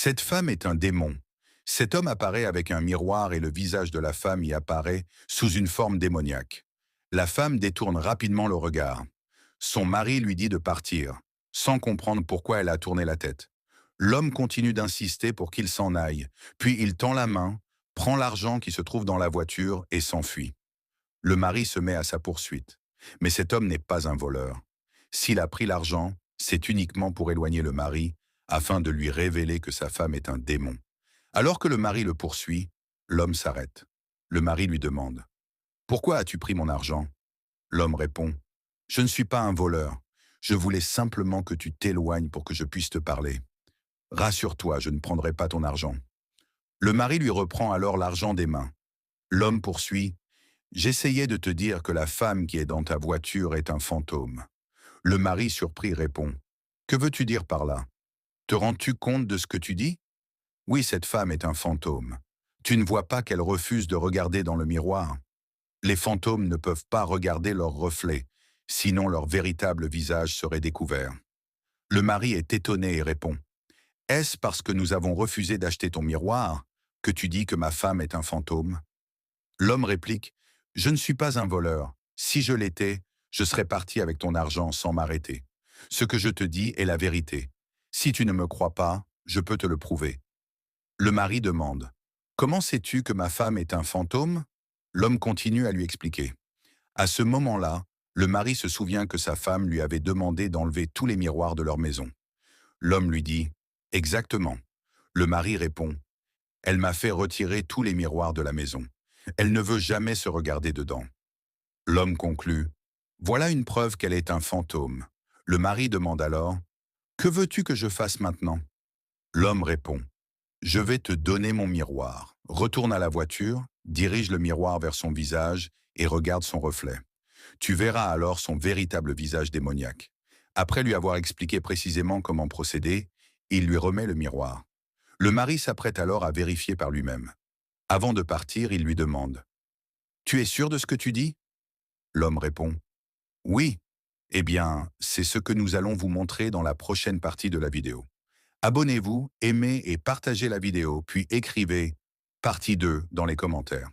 Cette femme est un démon. Cet homme apparaît avec un miroir et le visage de la femme y apparaît sous une forme démoniaque. La femme détourne rapidement le regard. Son mari lui dit de partir, sans comprendre pourquoi elle a tourné la tête. L'homme continue d'insister pour qu'il s'en aille, puis il tend la main, prend l'argent qui se trouve dans la voiture et s'enfuit. Le mari se met à sa poursuite. Mais cet homme n'est pas un voleur. S'il a pris l'argent, c'est uniquement pour éloigner le mari, afin de lui révéler que sa femme est un démon. Alors que le mari le poursuit, l'homme s'arrête. Le mari lui demande « Pourquoi as-tu pris mon argent ?» L'homme répond « Je ne suis pas un voleur. Je voulais simplement que tu t'éloignes pour que je puisse te parler. Rassure-toi, je ne prendrai pas ton argent. » Le mari lui reprend alors l'argent des mains. L'homme poursuit « J'essayais de te dire que la femme qui est dans ta voiture est un fantôme. » Le mari surpris répond « Que veux-tu dire par là? Te rends-tu compte de ce que tu dis? Oui, cette femme est un fantôme. Tu ne vois pas qu'elle refuse de regarder dans le miroir? Les fantômes ne peuvent pas regarder leur reflet, sinon leur véritable visage serait découvert. » Le mari est étonné et répond « Est-ce parce que nous avons refusé d'acheter ton miroir que tu dis que ma femme est un fantôme? » L'homme réplique « Je ne suis pas un voleur. Si je l'étais, je serais parti avec ton argent sans m'arrêter. Ce que je te dis est la vérité. Si tu ne me crois pas, je peux te le prouver. » Le mari demande « Comment sais-tu que ma femme est un fantôme ?» L'homme continue à lui expliquer. À ce moment-là, le mari se souvient que sa femme lui avait demandé d'enlever tous les miroirs de leur maison. L'homme lui dit « Exactement. » Le mari répond « Elle m'a fait retirer tous les miroirs de la maison. Elle ne veut jamais se regarder dedans. » L'homme conclut « Voilà une preuve qu'elle est un fantôme. » Le mari demande alors « Que veux-tu que je fasse maintenant ?» L'homme répond « Je vais te donner mon miroir. Retourne à la voiture, dirige le miroir vers son visage et regarde son reflet. Tu verras alors son véritable visage démoniaque. » Après lui avoir expliqué précisément comment procéder, il lui remet le miroir. Le mari s'apprête alors à vérifier par lui-même. Avant de partir, il lui demande « Tu es sûr de ce que tu dis ?» L'homme répond « Oui. » Eh bien, c'est ce que nous allons vous montrer dans la prochaine partie de la vidéo. Abonnez-vous, aimez et partagez la vidéo, puis écrivez « Partie 2 » dans les commentaires.